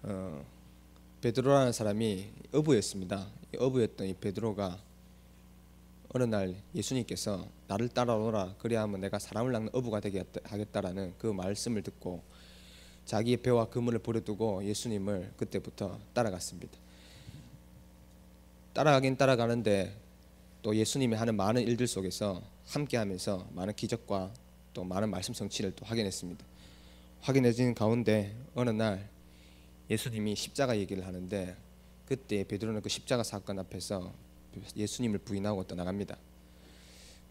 어, 베드로라는 사람이 어부였습니다. 어부였던 이 베드로가 어느 날 예수님께서 나를 따라오라 그리하면 내가 사람을 낚는 어부가 되게 하겠다라는 그 말씀을 듣고 자기의 배와 그물을 버려두고 예수님을 그때부터 따라갔습니다. 따라가긴 따라가는데 또 예수님이 하는 많은 일들 속에서 함께하면서 많은 기적과 또 많은 말씀 성취를 또 확인했습니다. 확인해진 가운데 어느 날 예수님이 십자가 얘기를 하는데 그때 베드로는 그 십자가 사건 앞에서 예수님을 부인하고 떠나갑니다.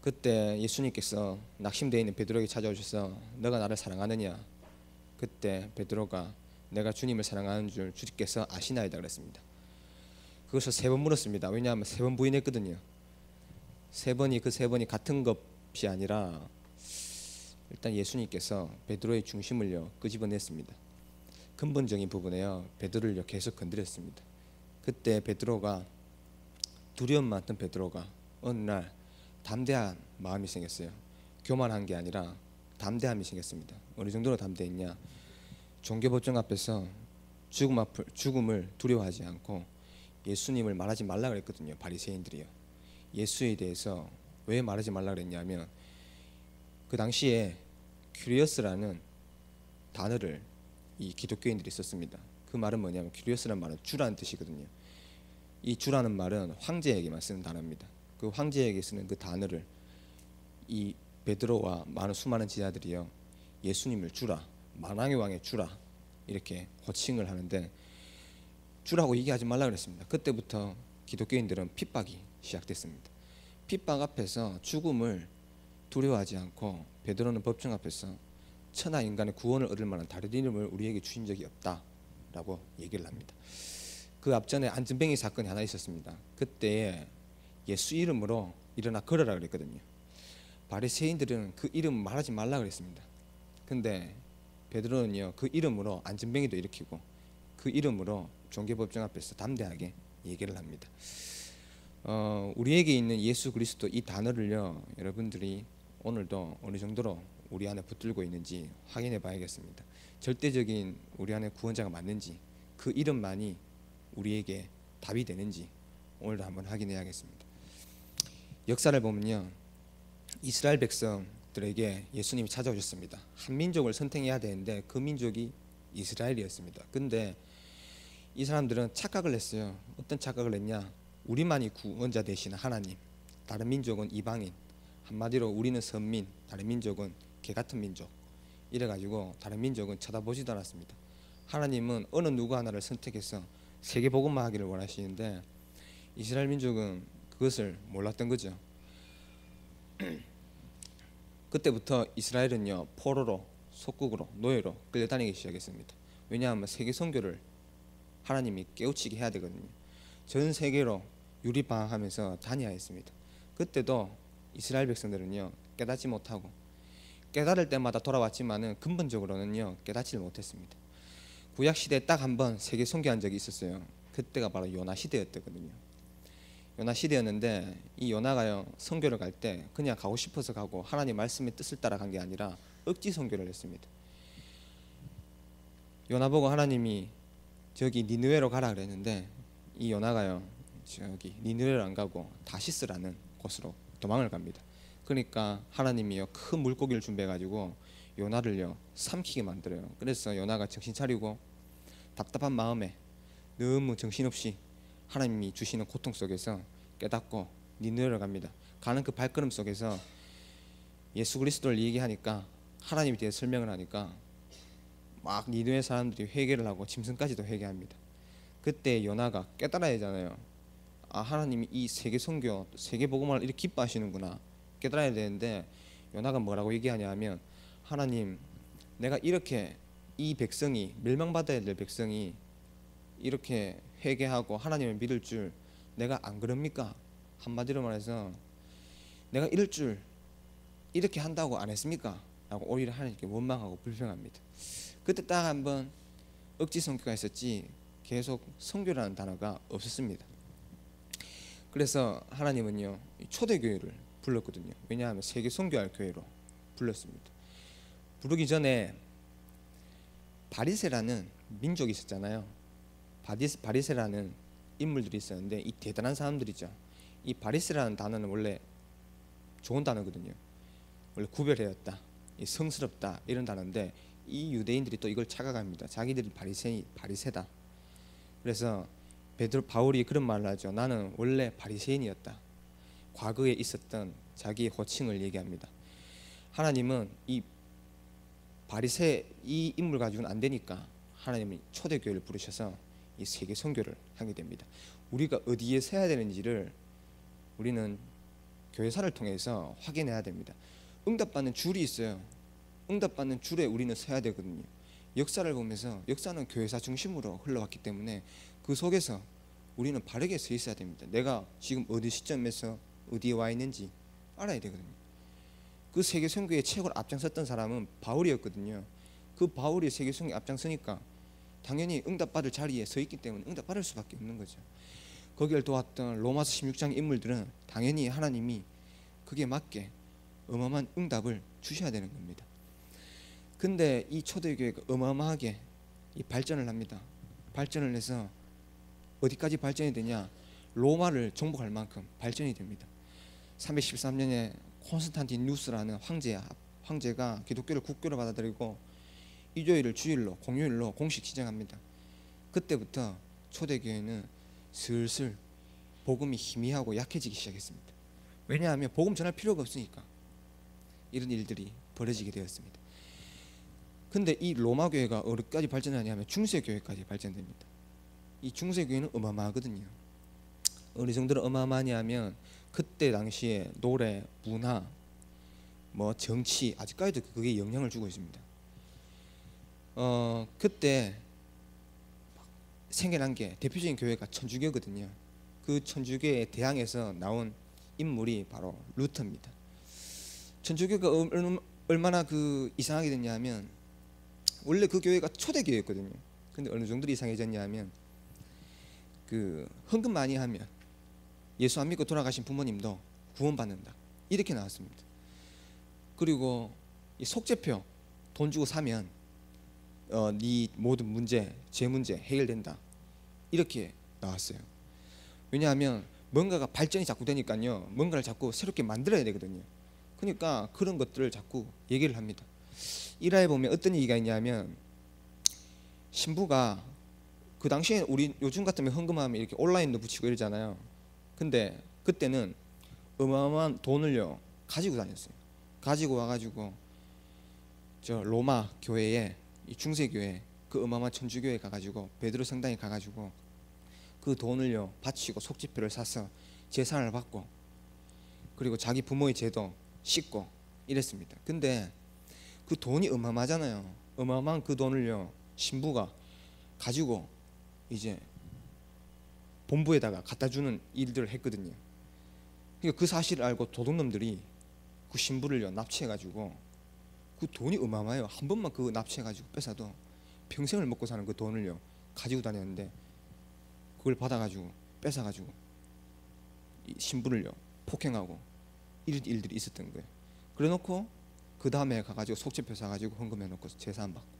그때 예수님께서 낙심되어 있는 베드로에게 찾아오셔서 너가 나를 사랑하느냐? 그때 베드로가 내가 주님을 사랑하는 줄 주께서 아시나이다 그랬습니다. 그것을 3번 물었습니다. 왜냐하면 3번 부인했거든요. 세 번이 같은 것이 아니라 일단 예수님께서 베드로의 중심을요 끄집어냈습니다. 근본적인 부분에요 베드로를 계속 건드렸습니다. 그때 베드로가 두려움 많던 베드로가 어느 날 담대한 마음이 생겼어요. 교만한 게 아니라 담대함이 생겼습니다. 어느 정도로 담대했냐? 종교법정 앞에서 죽음을 두려워하지 않고 예수님을 말하지 말라 그랬거든요. 바리새인들이요. 예수에 대해서 왜 말하지 말라 그랬냐면 그 당시에 큐리어스라는 단어를 이 기독교인들이 썼습니다. 그 말은 뭐냐면 큐리어스라는 말은 주라는 뜻이거든요. 이 주라는 말은 황제에게만 쓰는 단어입니다. 그 황제에게 쓰는 그 단어를 이 베드로와 많은 수많은 제자들이요 예수님을 주라, 만왕의 왕의 주라 이렇게 호칭을 하는데 주라고 얘기하지 말라 그랬습니다. 그때부터 기독교인들은 핍박이 시작됐습니다. 핍박 앞에서 죽음을 두려워하지 않고 베드로는 법정 앞에서 천하 인간의 구원을 얻을 만한 다른 이름을 우리에게 주신 적이 없다라고 얘기를 합니다. 그 앞전에 안전뱅이 사건이 하나 있었습니다. 그때 예수 이름으로 일어나 걸어라 그랬거든요. 바리새인들은 그 이름 말하지 말라 그랬습니다. 근데 베드로는요 그 이름으로 안전뱅이도 일으키고 그 이름으로 종교법정 앞에서 담대하게 얘기를 합니다. 우리에게 있는 예수 그리스도 이 단어를요 여러분들이 오늘도 어느 정도로 우리 안에 붙들고 있는지 확인해 봐야겠습니다. 절대적인 우리 안에 구원자가 맞는지 그 이름만이 우리에게 답이 되는지 오늘도 한번 확인해야겠습니다. 역사를 보면요 이스라엘 백성들에게 예수님이 찾아오셨습니다. 한 민족을 선택해야 되는데 그 민족이 이스라엘이었습니다. 근데 이 사람들은 착각을 했어요. 어떤 착각을 했냐? 우리만이 구원자 되시는 하나님, 다른 민족은 이방인, 한마디로 우리는 선민, 다른 민족은 개같은 민족 이래가지고 다른 민족은 쳐다보지도 않았습니다. 하나님은 어느 누구 하나를 선택해서 세계 복음만 하기를 원하시는데 이스라엘 민족은 그것을 몰랐던 거죠. 그때부터 이스라엘은요 포로로 속국으로 노예로 끌려다니기 시작했습니다. 왜냐하면 세계 선교를 하나님이 깨우치게 해야 되거든요. 전 세계로 유리방황하면서 다녀야 했습니다. 그때도 이스라엘 백성들은요 깨닫지 못하고 깨달을 때마다 돌아왔지만은 근본적으로는요 깨닫지를 못했습니다. 구약 시대에 딱 한 번 세계 선교한 적이 있었어요. 그때가 바로 요나 시대였거든요. 요나 시대였는데 이 요나가요 선교를 갈 때 그냥 가고 싶어서 가고 하나님 말씀의 뜻을 따라간 게 아니라 억지 선교를 했습니다. 요나 보고 하나님이 저기 니느웨로 가라 그랬는데 이 요나가요 저기 니느웨로 안 가고 다시스라는 곳으로 도망을 갑니다. 그러니까 하나님이요 큰 물고기를 준비해 가지고 요나를요 삼키게 만들어요. 그래서 요나가 정신 차리고 답답한 마음에 너무 정신없이 하나님이 주시는 고통 속에서 깨닫고 니느웨로 갑니다. 가는 그 발걸음 속에서 예수 그리스도를 얘기하니까 하나님에 대해 설명을 하니까 막 니느웨 사람들이 회개를 하고 짐승까지도 회개합니다. 그때 요나가 깨달아야 하잖아요. 아 하나님이 이 세계 선교 세계 복음을 이렇게 기뻐하시는구나 깨달아야 되는데 요나가 뭐라고 얘기하냐면 하나님 내가 이렇게 이 백성이 멸망받아야 될 백성이 이렇게 회개하고 하나님을 믿을 줄 내가 안 그럽니까? 한마디로 말해서 내가 이럴 줄 이렇게 한다고 안 했습니까? 라고 오히려 하나님께 원망하고 불평합니다. 그때 딱 한번 억지 선교가 있었지 계속 선교라는 단어가 없었습니다. 그래서 하나님은요 초대교회를 불렀거든요. 왜냐하면 세계 선교할 교회로 불렀습니다. 부르기 전에 바리새라는 민족이 있었잖아요. 바리새라는 인물들이 있었는데 이 대단한 사람들이죠. 이 바리새라는 단어는 원래 좋은 단어거든요. 원래 구별해였다, 이 성스럽다 이런 단어인데 이 유대인들이 또 이걸 착각합니다. 자기들이 바리새다. 그래서 바울이 그런 말을 하죠. 나는 원래 바리새인이었다. 과거에 있었던 자기의 호칭을 얘기합니다. 하나님은 이 바리새 이 인물 가지고는 안 되니까 하나님은 초대교회를 부르셔서 이 세계 선교를 하게 됩니다. 우리가 어디에 서야 되는지를 우리는 교회사를 통해서 확인해야 됩니다. 응답받는 줄이 있어요. 응답받는 줄에 우리는 서야 되거든요. 역사를 보면서 역사는 교회사 중심으로 흘러왔기 때문에 그 속에서 우리는 바르게 서 있어야 됩니다. 내가 지금 어디 시점에서 어디에 와 있는지 알아야 되거든요. 그 세계 선교의 최고로 앞장섰던 사람은 바울이었거든요. 그 바울이 세계 선교에 앞장서니까 당연히 응답받을 자리에 서 있기 때문에 응답받을 수밖에 없는 거죠. 거기를 도왔던 로마서 16장 인물들은 당연히 하나님이 그게 맞게 어마어마한 응답을 주셔야 되는 겁니다. 근데 이 초대교회가 어마어마하게 이 발전을 합니다. 발전을 해서 어디까지 발전이 되냐? 로마를 정복할 만큼 발전이 됩니다. 313년에 콘스탄티누스라는 황제가 기독교를 국교로 받아들이고 일요일을 주일로 공휴일로 공식 지정합니다. 그때부터 초대교회는 슬슬 복음이 희미하고 약해지기 시작했습니다. 왜냐하면 복음 전할 필요가 없으니까 이런 일들이 벌어지게 되었습니다. 근데 이 로마 교회가 어디까지 발전하냐면 중세 교회까지 발전됩니다. 이 중세 교회는 어마어마하거든요. 어느 정도로 어마어마하냐면 그때 당시에 노래, 문화, 뭐 정치 아직까지도 그게 영향을 주고 있습니다. 그때 생겨난 게 대표적인 교회가 천주교거든요. 그 천주교의 대항에서 나온 인물이 바로 루터입니다. 천주교가 얼마나 그 이상하게 됐냐면 원래 그 교회가 초대교회였거든요. 근데 어느 정도로 이상해졌냐면 그 헌금 많이 하면 예수 안 믿고 돌아가신 부모님도 구원받는다 이렇게 나왔습니다. 그리고 이 속죄표 돈 주고 사면 네 모든 문제, 제 문제 해결된다 이렇게 나왔어요. 왜냐하면 뭔가가 발전이 자꾸 되니까요, 뭔가를 자꾸 새롭게 만들어야 되거든요. 그러니까 그런 것들을 자꾸 얘기를 합니다. 일화에 보면 어떤 얘기가 있냐면 신부가 그 당시에 우리 요즘 같으면 헌금하면 이렇게 온라인도 붙이고 이러잖아요. 근데 그때는 어마어마한 돈을요 가지고 다녔어요. 가지고 와가지고 저 로마 교회에 이 중세교회 그 어마어마한 천주교회 가가지고 베드로 성당에 가가지고 그 돈을요 바치고 속죄표를 사서 제사를 받고 그리고 자기 부모의 죄도 씻고 이랬습니다. 근데 그 돈이 어마어마하잖아요. 어마어마한 그 돈을요 신부가 가지고 이제 본부에다가 갖다 주는 일들을 했거든요. 그러니까 그 사실을 알고 도둑놈들이 그 신부를요 납치해가지고 그 돈이 어마어마해요. 한 번만 그 납치해가지고 뺏어도 평생을 먹고 사는 그 돈을요 가지고 다녔는데 그걸 받아가지고 뺏어가지고 이 신부를요 폭행하고 이런 일들이 있었던 거예요. 그래놓고 그 다음에 가가지고 속죄표 사가지고 헌금해놓고 제사 안 받고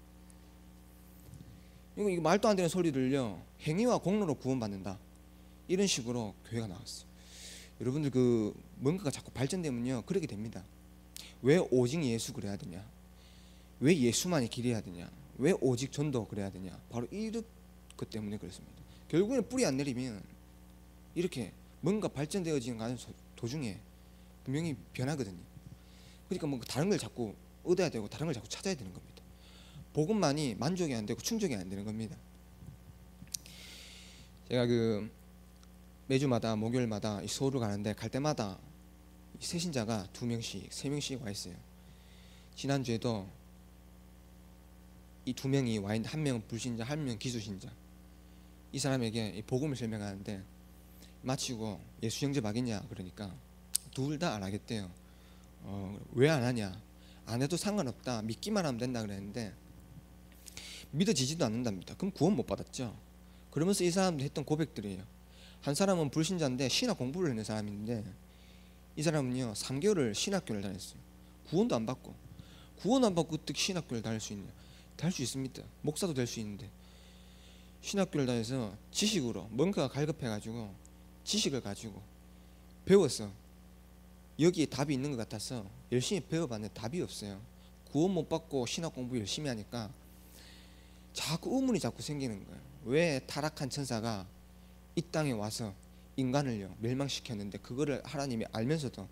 이거 말도 안 되는 소리들을요 행위와 공로로 구원받는다 이런 식으로 교회가 나왔어요. 여러분들 그 뭔가가 자꾸 발전되면요 그렇게 됩니다. 왜 오직 예수 그래야 되냐? 왜 예수만이 길이어야 되냐? 왜 오직 전도 그래야 되냐? 바로 이것 때문에 그렇습니다. 결국에는 뿌리 안 내리면 이렇게 뭔가 발전되어지는 도중에 분명히 변하거든요. 그러니까 뭐 다른 걸 자꾸 얻어야 되고 다른 걸 자꾸 찾아야 되는 겁니다. 복음만이 만족이 안 되고 충족이 안 되는 겁니다. 제가 그 매주마다 목요일마다 서울을 가는데 갈 때마다 새신자가 2명씩 3명씩 와 있어요. 지난주에도 이 2명이 와 있는데 한 명은 불신자, 한 명은 기수신자. 이 사람에게 이 복음을 설명하는데 마치고 예수 영접하겠냐 그러니까 둘 다 안 하겠대요. 왜 안 하냐? 안 해도 상관없다. 믿기만 하면 된다 그랬는데 믿어지지도 않는답니다. 그럼 구원 못 받았죠. 그러면서 이 사람들이 했던 고백들이에요. 한 사람은 불신자인데 신학 공부를 하는 사람인데 이 사람은요 3개월을 신학교를 다녔어요. 구원도 안 받고 구원 안 받고 어떻게 신학교를 다닐 수 있냐? 다닐 수 있습니다. 목사도 될 수 있는데 신학교를 다녀서 지식으로 뭔가가 갈급해가지고 지식을 가지고 배웠어. 여기에 답이 있는 것 같아서 열심히 배워봤는데 답이 없어요. 구원 못 받고 신학 공부 열심히 하니까 자꾸 의문이 자꾸 생기는 거예요. 왜 타락한 천사가 이 땅에 와서 인간을요 멸망시켰는데 그거를 하나님이 알면서도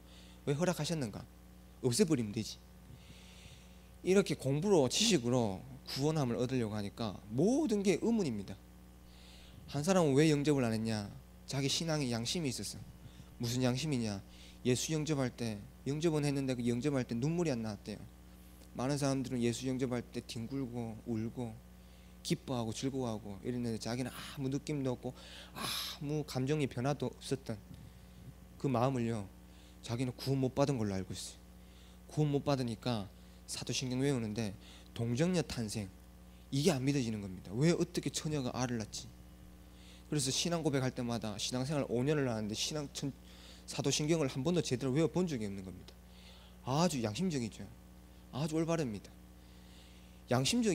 왜 허락하셨는가? 없애버리면 되지. 이렇게 공부로 지식으로 구원함을 얻으려고 하니까 모든 게 의문입니다. 한 사람은 왜 영접을 안 했냐? 자기 신앙에 양심이 있었어. 무슨 양심이냐? 예수 영접할 때 영접은 했는데 그 영접할 때 눈물이 안 나왔대요. 많은 사람들은 예수 영접할 때 뒹굴고 울고 기뻐하고 즐거워하고 이랬는데 자기는 아무 느낌도 없고 아무 감정의 변화도 없었던 그 마음을요 자기는 구원 못 받은 걸로 알고 있어요. 구원 못 받으니까 사도신경 외우는데 동정녀 탄생 이게 안 믿어지는 겁니다. 왜 어떻게 처녀가 알을 낳지? 그래서 신앙 고백할 때마다 신앙생활 5년을 하는데 사도신경을 한 번도 제대로 외워본 적이 없는 겁니다. 아주 양심적이죠. 아주 올바릅니다.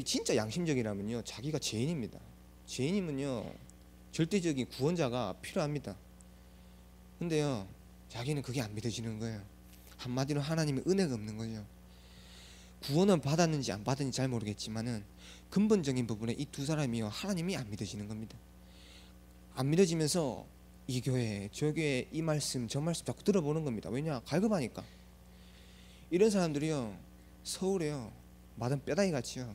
진짜 양심적이라면요 자기가 죄인입니다. 죄인이면요 절대적인 구원자가 필요합니다. 근데요 자기는 그게 안 믿어지는 거예요. 한마디로 하나님의 은혜가 없는 거죠. 구원은 받았는지 안 받았는지 잘 모르겠지만은 근본적인 부분에 이 두 사람이요 하나님이 안 믿어지는 겁니다. 안 믿어지면서 이 교회 저 교회 이 말씀 저 말씀 자꾸 들어보는 겁니다. 왜냐? 갈급하니까. 이런 사람들이요 서울에요 마당 뼈다귀 같이요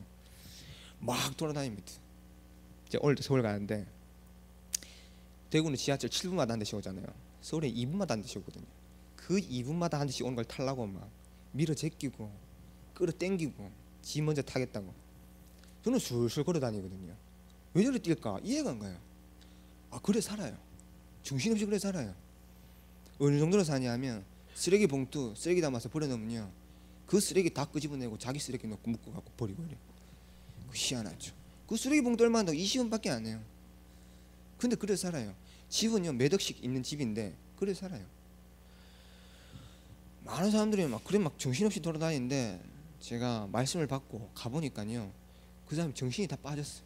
막 돌아다닙니다. 이제 오늘도 서울 가는데 대구는 지하철 7분마다 한 대씩 오잖아요. 서울에 2분마다 한 대씩 오거든요. 그 2분마다 한 대씩 오는 걸 타려고 막 밀어 제끼고 끌어 당기고 지 먼저 타겠다고. 저는 술술 걸어 다니거든요. 왜 저리 뛸까? 이해가 안 가요. 그래 살아요. 정신없이 그래 살아요. 어느 정도로 사냐면 쓰레기 봉투 쓰레기 담아서 버려놓으면요 그 쓰레기 다 끄집어내고 자기 쓰레기 넣고 묶어 갖고 버리고 그래요. 그 희한하죠. 그 쓰레기 봉투 얼마 한다고 20원밖에 안 해요. 근데 그래 살아요. 집은요 몇 억씩 있는 집인데 그래 살아요. 많은 사람들이 막 그래 막 정신없이 돌아다니는데 제가 말씀을 받고 가보니까요 그 사람 정신이 다 빠졌어요.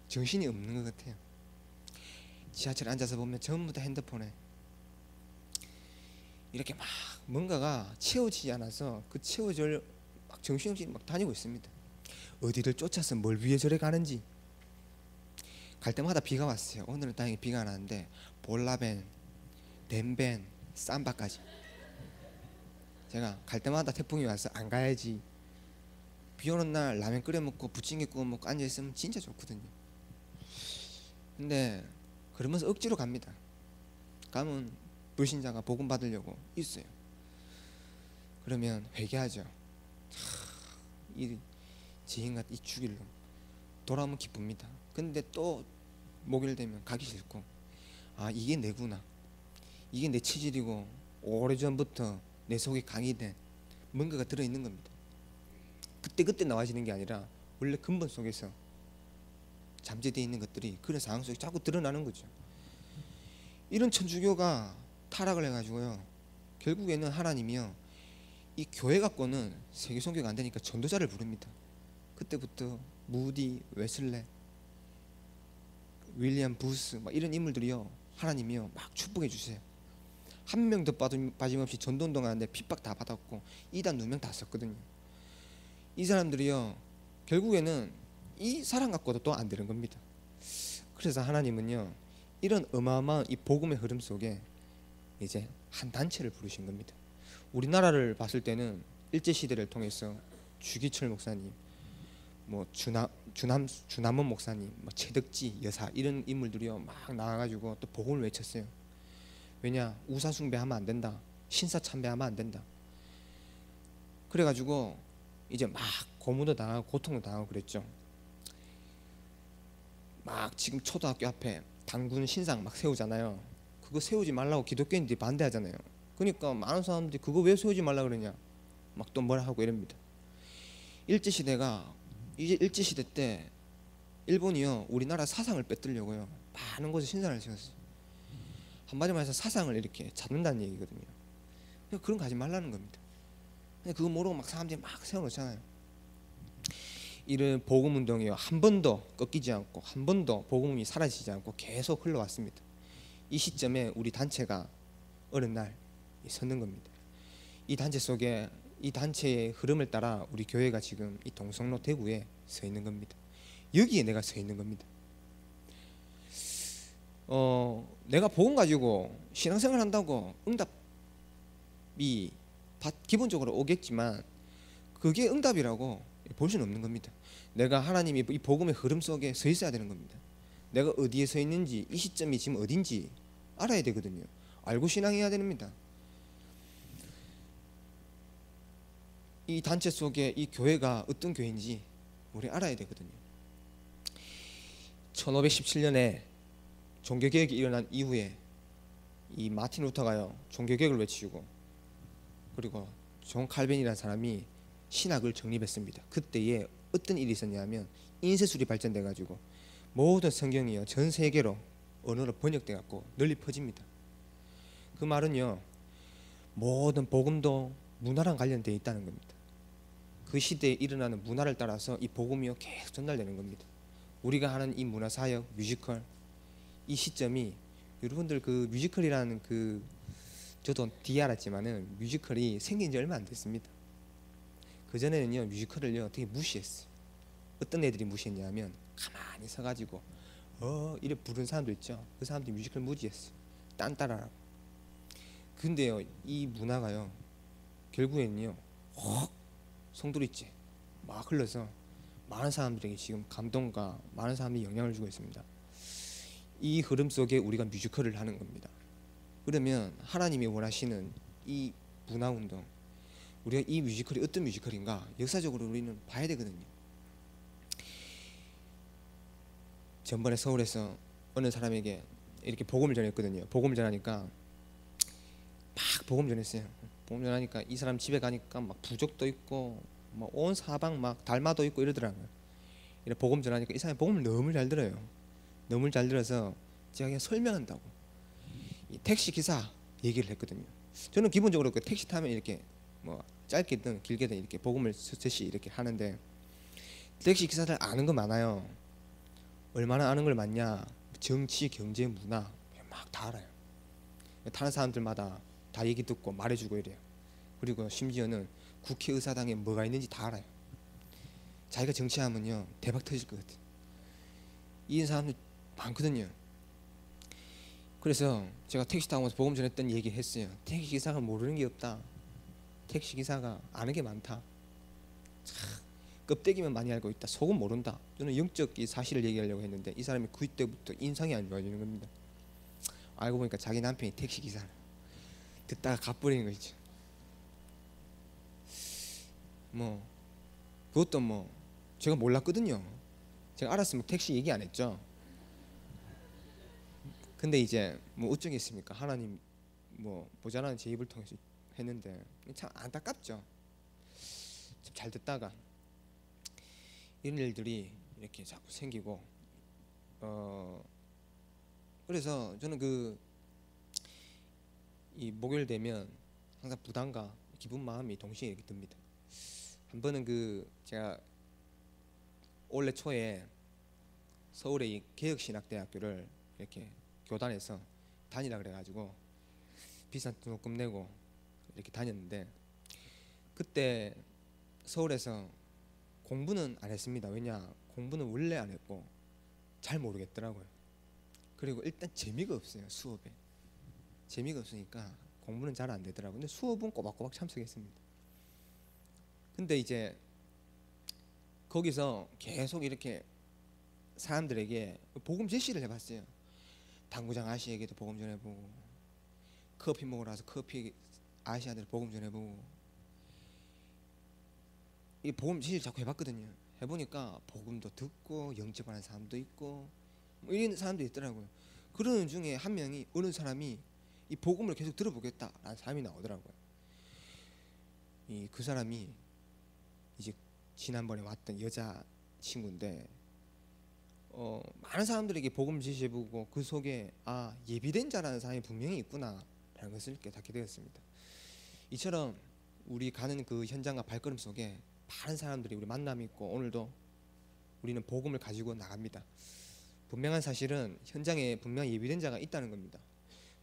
정신이 없는 것 같아요. 지하철에 앉아서 보면 전부 다 핸드폰에 이렇게 막 뭔가가 채워지지 않아서 그 채워질 막 정신없이 막 다니고 있습니다. 어디를 쫓아서 뭘 위해 저래 가는지. 갈 때마다 비가 왔어요. 오늘은 다행히 비가 안 왔는데 볼라벤, 덴벤, 삼바까지 제가 갈 때마다 태풍이 와서 안 가야지. 비 오는 날 라면 끓여 먹고 부침개 구워 먹고 앉아 있으면 진짜 좋거든요. 근데 그러면서 억지로 갑니다. 가면 불신자가 복음 받으려고 있어요. 그러면 회개하죠. 이 지인같 이 죽일 놈 돌아오면 기쁩니다. 근데 또 목요일 되면 가기 싫고 이게 내구나. 이게 내 체질이고 오래전부터 내 속에 강의된 뭔가가 들어있는 겁니다. 그때 나와지는 게 아니라 원래 근본 속에서 잠재되어 있는 것들이 그런 상황 속에 자꾸 드러나는 거죠. 이런 천주교가 타락을 해가지고요 결국에는 하나님이요 이 교회 갖고는 세계 선교가 안 되니까 전도자를 부릅니다. 그때부터 무디, 웨슬레, 윌리엄 부스 막 이런 인물들이요 하나님이요 막 축복해 주세요. 한 명도 빠짐없이 전도운동 하는데 핍박 다 받았고 이단 누명 다 썼거든요. 이 사람들이요 결국에는 이 사람 갖고도 또 안 되는 겁니다. 그래서 하나님은요 이런 어마어마한 이 복음의 흐름 속에 이제 한 단체를 부르신 겁니다. 우리나라를 봤을 때는 일제시대를 통해서 주기철 목사님, 뭐 주남원 목사님, 뭐 최덕지 여사 이런 인물들이요 막 나와가지고 또 복음을 외쳤어요. 왜냐? 우사숭배하면 안 된다. 신사참배하면 안 된다. 그래가지고 이제 막 고문도 당하고 고통도 당하고 그랬죠. 막 지금 초등학교 앞에 당군 신상 막 세우잖아요. 그거 세우지 말라고 기독교인들이 반대하잖아요. 그러니까 많은 사람들이 그거 왜 세우지 말라 그러냐 막 또 뭐라 하고 이럽니다. 일제시대가 이제 일제시대 때 일본이요 우리나라 사상을 뺏으려고요 많은 곳에 신상을 세웠어요. 한마디로 해서 사상을 이렇게 잡는다는 얘기거든요. 그러니까 그런 거 하지 말라는 겁니다. 그거 모르고 막 사람들이 막 세워놓잖아요. 이런 복음 운동이요 한 번도 꺾이지 않고 한 번도 복음이 사라지지 않고 계속 흘러왔습니다. 이 시점에 우리 단체가 어느 날 섰는 겁니다. 이 단체 속에 이 단체의 흐름을 따라 우리 교회가 지금 이 동성로 대구에 서 있는 겁니다. 여기에 내가 서 있는 겁니다. 내가 복음 가지고 신앙생활 한다고 응답이 기본적으로 오겠지만 그게 응답이라고 볼 수는 없는 겁니다. 내가 하나님이 이 복음의 흐름 속에 서 있어야 되는 겁니다. 내가 어디에 서 있는지 이 시점이 지금 어딘지 알아야 되거든요. 알고 신앙해야 됩니다. 이 단체 속에 이 교회가 어떤 교회인지 우리 알아야 되거든요. 1517년에 종교개혁이 일어난 이후에 이 마틴 루터가요 종교개혁을 외치고 그리고 존 칼빈이라는 사람이 신학을 정립했습니다. 그때에 어떤 일이 있었냐면 인쇄술이 발전돼 가지고 모든 성경이요 전 세계로 언어로 번역돼 갖고 널리 퍼집니다. 그 말은요 모든 복음도 문화랑 관련되어 있다는 겁니다. 그 시대에 일어나는 문화를 따라서 이 복음이요 계속 전달되는 겁니다. 우리가 하는 이 문화사역 뮤지컬 이 시점이 여러분들 그 뮤지컬이라는 그 저도 뒤에 알았지만은 뮤지컬이 생긴 지 얼마 안 됐습니다. 그 전에는요 뮤지컬을요 되게 무시했어요. 어떤 애들이 무시했냐면 가만히 서가지고 이래 부르는 사람도 있죠. 그 사람들이 뮤지컬 무지했어요. 딴따라라고. 근데요 이 문화가요 결국에는요 송두리째 막 흘러서 많은 사람들에게 지금 감동과 많은 사람이 영향을 주고 있습니다. 이 흐름 속에 우리가 뮤지컬을 하는 겁니다. 그러면 하나님이 원하시는 이 문화운동 우리가 이 뮤지컬이 어떤 뮤지컬인가 역사적으로 우리는 봐야 되거든요. 전번에 서울에서 어느 사람에게 이렇게 복음을 전했거든요. 복음을 전하니까 막 복음 전했어요. 복음 전하니까 이 사람 집에 가니까 막 부족도 있고 막 온 사방 막 달마도 있고 이러더라고요. 이렇게 복음 전하니까 이 사람이 복음을 너무 잘 들어요. 너무 잘 들어서 제가 그냥 설명한다고 이 택시 기사 얘기를 했거든요. 저는 기본적으로 그 택시 타면 이렇게 뭐 짧게든 길게든 이렇게 복음을 쓰듯이 이렇게 하는데 택시 기사들 아는 거 많아요. 얼마나 아는 걸 많냐? 정치, 경제, 문화 막 다 알아요. 타는 사람들마다 다 얘기 듣고 말해주고 이래요. 그리고 심지어는 국회의사당에 뭐가 있는지 다 알아요. 자기가 정치하면요 대박 터질 것 같아요. 이런 사람들 많거든요. 그래서 제가 택시 타고 복음 전했던 얘기 했어요. 택시 기사가 모르는 게 없다. 택시 기사가 아는 게 많다. 참, 껍데기만 많이 알고 있다. 속은 모른다. 저는 영적 사실을 얘기하려고 했는데 이 사람이 그때부터 인상이 안 좋아지는 겁니다. 알고 보니까 자기 남편이 택시 기사. 듣다가 갚버리는 거죠. 뭐 그것도 뭐 제가 몰랐거든요. 제가 알았으면 택시 얘기 안 했죠. 근데 이제 뭐 어쩌겠습니까? 하나님 뭐 모자라는 제 입을 통해서 했는데 참 안타깝죠. 참 잘 듣다가 이런 일들이 이렇게 자꾸 생기고 그래서 저는 이 목요일 되면 항상 부담과 기쁜 마음이 동시에 이렇게 듭니다. 한 번은 제가 올해 초에 서울의 이 개혁신학대학교를 이렇게 교단에서 다니라 그래가지고 비싼 등록금 내고 이렇게 다녔는데 그때 서울에서 공부는 안 했습니다. 왜냐 공부는 원래 안 했고 잘 모르겠더라고요. 그리고 일단 재미가 없어요. 수업에 재미가 없으니까 공부는 잘 안 되더라고요. 근데 수업은 꼬박꼬박 참석했습니다. 근데 이제 거기서 계속 이렇게 사람들에게 복음 제시를 해봤어요. 당구장 아저씨에게도 복음 전해보고 커피 먹으러 와서 커피 아저씨한테 복음 전해보고 이 복음 제시를 자꾸 해봤거든요. 해보니까 복음도 듣고 영접하는 사람도 있고 뭐 이런 사람도 있더라고요. 그러는 중에 한 명이 어느 사람이 이 복음을 계속 들어보겠다라는 사람이 나오더라고요. 그 사람이 이제 지난번에 왔던 여자 친구인데 많은 사람들에게 복음을 제시해보고 그 속에 예비된 자라는 사람이 분명히 있구나라는 것을 깨닫게 되었습니다. 이처럼 우리 가는 그 현장과 발걸음 속에 많은 사람들이 우리 만남이 있고 오늘도 우리는 복음을 가지고 나갑니다. 분명한 사실은 현장에 분명히 예비된 자가 있다는 겁니다.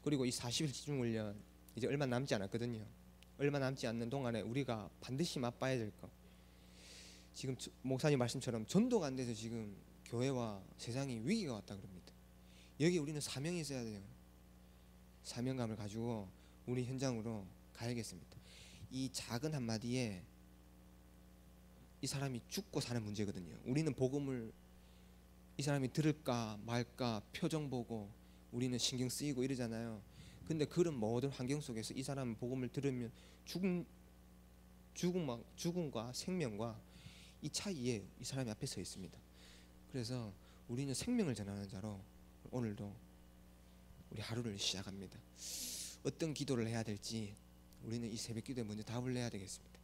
그리고 이 40일 집중훈련 이제 얼마 남지 않았거든요. 얼마 남지 않는 동안에 우리가 반드시 맛봐야 될 것, 지금 목사님 말씀처럼 전도가 안 돼서 지금 교회와 세상이 위기가 왔다 그럽니다. 여기 우리는 사명이 있어야 돼요. 사명감을 가지고 우리 현장으로 가야겠습니다. 이 작은 한마디에 이 사람이 죽고 사는 문제거든요. 우리는 복음을 이 사람이 들을까 말까 표정 보고 우리는 신경 쓰이고 이러잖아요. 근데 그런 모든 환경 속에서 이 사람은 복음을 들으면 죽음과 생명과 이 차이에 이 사람이 앞에 서 있습니다. 그래서 우리는 생명을 전하는 자로 오늘도 우리 하루를 시작합니다. 어떤 기도를 해야 될지 우리는 이 새벽 기도에 먼저 답을 내야 되겠습니다.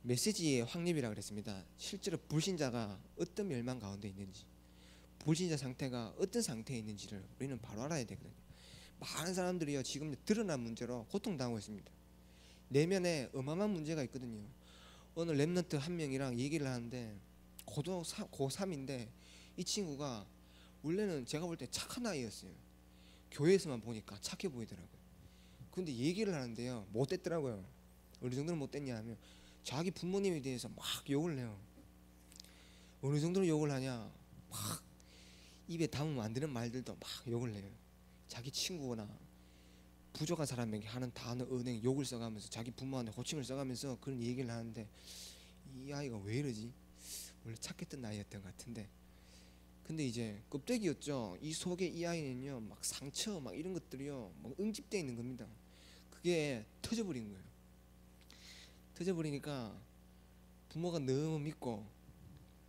메시지의 확립이라 그랬습니다. 실제로 불신자가 어떤 멸망 가운데 있는지, 불신자 상태가 어떤 상태에 있는지를 우리는 바로 알아야 되거든요. 많은 사람들이요 지금 드러난 문제로 고통당하고 있습니다. 내면에 어마어마한 문제가 있거든요. 오늘 랩런트 한 명이랑 얘기를 하는데 고3인데 이 친구가 원래는 제가 볼 때 착한 아이였어요. 교회에서만 보니까 착해 보이더라고요. 근데 얘기를 하는데요 못됐더라고요. 어느 정도로 못됐냐 하면 자기 부모님에 대해서 막 욕을 해요. 어느 정도로 욕을 하냐, 막 입에 담으면 안 되는 말들도 막 욕을 해요. 자기 친구나 부족한 사람에게 하는 단어, 은행, 욕을 써가면서 자기 부모한테 호칭을 써가면서 그런 얘기를 하는데 이 아이가 왜 이러지? 원래 착했던 아이였던 것 같은데, 근데 이제 껍데기였죠. 이 속에 이 아이는요 막 상처 막 이런 것들이요 막 응집되어 있는 겁니다. 그게 터져버린 거예요. 터져버리니까 부모가 너무 믿고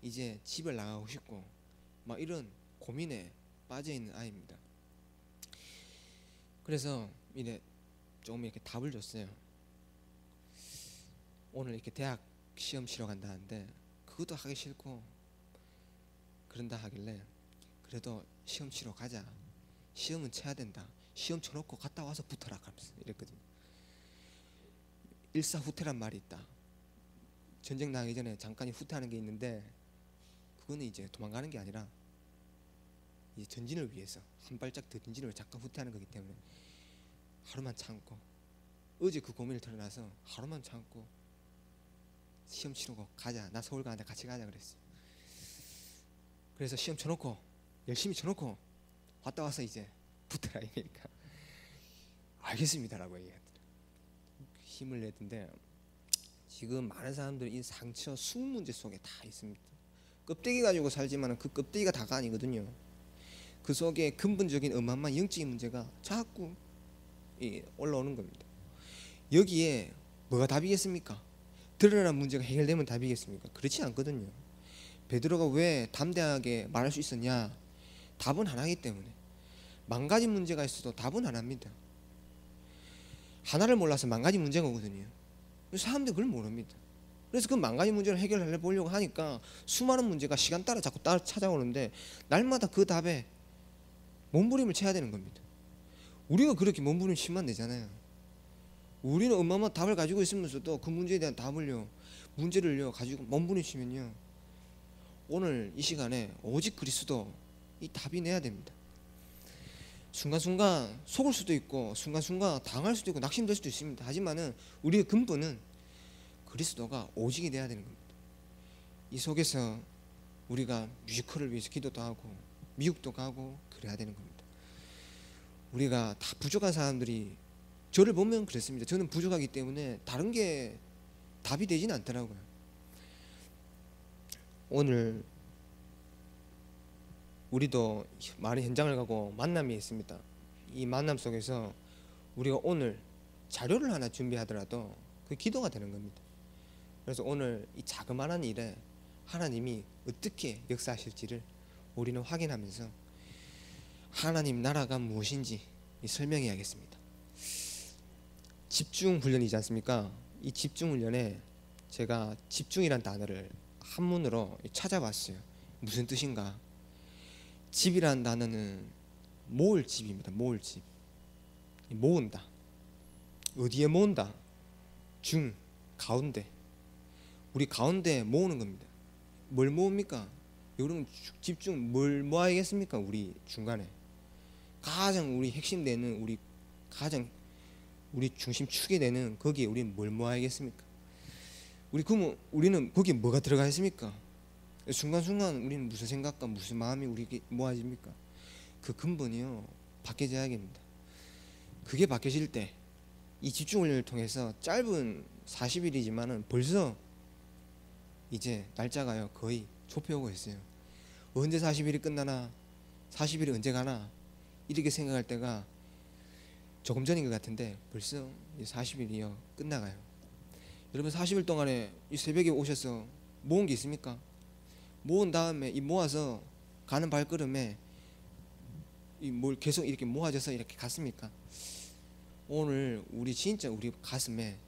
이제 집을 나가고 싶고 막 이런 고민에 빠져있는 아이입니다. 그래서 이제 조금 이렇게 답을 줬어요. 오늘 이렇게 대학 시험 치러 간다는데 그것도 하기 싫고 그런다 하길래 그래도 시험 치러 가자. 시험은 쳐야 된다. 시험 쳐놓고 갔다 와서 붙어라 하면서 이랬거든요. 일사후퇴란 말이 있다. 전쟁 나기 전에 잠깐 후퇴하는 게 있는데 그거는 이제 도망가는 게 아니라 이제 전진을 위해서 한 발짝 더 전진을 위해 잠깐 후퇴하는 거기 때문에 하루만 참고, 어제 그 고민을 털어놔서 하루만 참고 시험 치르고 가자. 나 서울 가는데 같이 가자 그랬어요. 그래서 시험 쳐놓고 열심히 쳐놓고 갔다 와서 이제 붙어라 이러니까 알겠습니다라고 얘기하더라고요. 힘을 내던데 지금 많은 사람들이 이 상처 숨은 문제 속에 다 있습니다. 껍데기 가지고 살지만 그 껍데기가 다가 아니거든요. 그 속에 근본적인 어마어마한 영적인 문제가 자꾸 올라오는 겁니다. 여기에 뭐가 답이겠습니까? 드러난 문제가 해결되면 답이겠습니까? 그렇지 않거든요. 베드로가 왜 담대하게 말할 수 있었냐? 답은 하나이기 때문에. 만 가지 문제가 있어도 답은 하나입니다. 하나를 몰라서 만 가지 문제가 오거든요. 사람들이 그걸 모릅니다. 그래서 그 만 가지 문제를 해결해 보려고 하니까 수많은 문제가 시간 따라 자꾸 찾아오는데 날마다 그 답에 몸부림을 쳐야 되는 겁니다. 우리가 그렇게 몸부림 치면 안 되잖아요. 우리는 어마어마한 답을 가지고 있으면서도 그 문제에 대한 문제를요 가지고 몸부림 치면요 오늘 이 시간에 오직 그리스도 이 답이 내야 됩니다. 순간순간 속을 수도 있고 순간순간 당할 수도 있고 낙심될 수도 있습니다. 하지만은 우리의 근본은 그리스도가 오직이 돼야 되는 겁니다. 이 속에서 우리가 뮤지컬을 위해서 기도도 하고 미국도 가고 그래야 되는 겁니다. 우리가 다 부족한 사람들이 저를 보면 그랬습니다. 저는 부족하기 때문에 다른 게 답이 되지는 않더라고요. 오늘 우리도 많은 현장을 가고 만남이 있습니다. 이 만남 속에서 우리가 오늘 자료를 하나 준비하더라도 그 기도가 되는 겁니다. 그래서 오늘 이 자그마한 일에 하나님이 어떻게 역사하실지를 우리는 확인하면서 하나님 나라가 무엇인지 설명해야겠습니다. 집중 훈련이지 않습니까? 이 집중 훈련에 제가 집중이란 단어를 한문으로 찾아봤어요. 무슨 뜻인가? 집이란 단어는 모을 집입니다. 모을 집. 모은다. 어디에 모은다? 중, 가운데. 우리 가운데 모으는 겁니다. 뭘 모읍니까? 여러분 집중 뭘 모아야겠습니까? 우리 중간에 가장 우리 핵심 되는 우리 가장 우리 중심 축이 되는 거기에 우리는 뭘 모아야겠습니까? 그러면 우리는 거기에 뭐가 들어가 있습니까? 순간순간 우리는 무슨 생각과 무슨 마음이 우리에게 모아집니까? 그 근본이요 바뀌어져야겠습니다. 그게 바뀌어질 때 이 집중훈련을 통해서 짧은 40일이지만은 벌써 이제 날짜가요 거의 좁혀오고 있어요. 언제 40일이 끝나나 40일이 언제 가나 이렇게 생각할 때가 조금 전인 것 같은데 벌써 40일이요 끝나가요. 여러분 40일 동안에 이 새벽에 오셔서 모은 게 있습니까? 모은 다음에 이 모아서 가는 발걸음에 이 뭘 계속 이렇게 모아져서 이렇게 갔습니까? 오늘 우리 진짜 우리 가슴에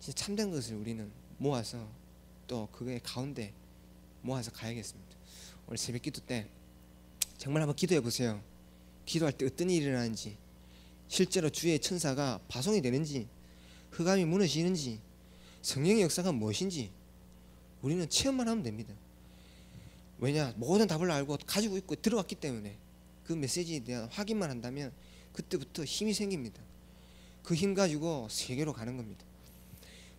진짜 참된 것을 우리는 모아서 또 그의 가운데 모아서 가야겠습니다. 오늘 새벽 기도 때 정말 한번 기도해 보세요. 기도할 때 어떤 일이 일어나는지, 실제로 주의 천사가 파송이 되는지, 흑암이 무너지는지, 성령의 역사가 무엇인지 우리는 체험만 하면 됩니다. 왜냐? 모든 답을 알고 가지고 있고 들어왔기 때문에 그 메시지에 대한 확인만 한다면 그때부터 힘이 생깁니다. 그 힘 가지고 세계로 가는 겁니다.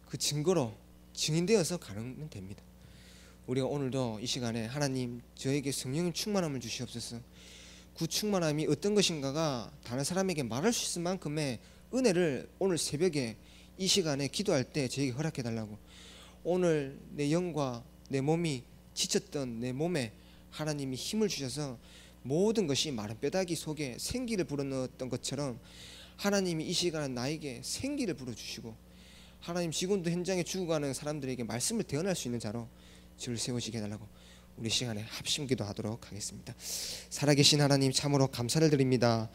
그 증거로 증인되어서 가면 됩니다. 우리가 오늘도 이 시간에 하나님 저에게 성령의 충만함을 주시옵소서. 그 충만함이 어떤 것인가가 다른 사람에게 말할 수 있을 만큼의 은혜를 오늘 새벽에 이 시간에 기도할 때 저에게 허락해 달라고. 오늘 내 영과 내 몸이 지쳤던 내 몸에 하나님이 힘을 주셔서 모든 것이 마른 뼈다귀 속에 생기를 불어넣었던 것처럼 하나님이 이 시간에 나에게 생기를 불어주시고 하나님 지금도 현장에 죽어가는 사람들에게 말씀을 대언할 수 있는 자로 저를 세우시게 해달라고 우리 시간에 합심 기도하도록 하겠습니다. 살아계신 하나님 참으로 감사를 드립니다.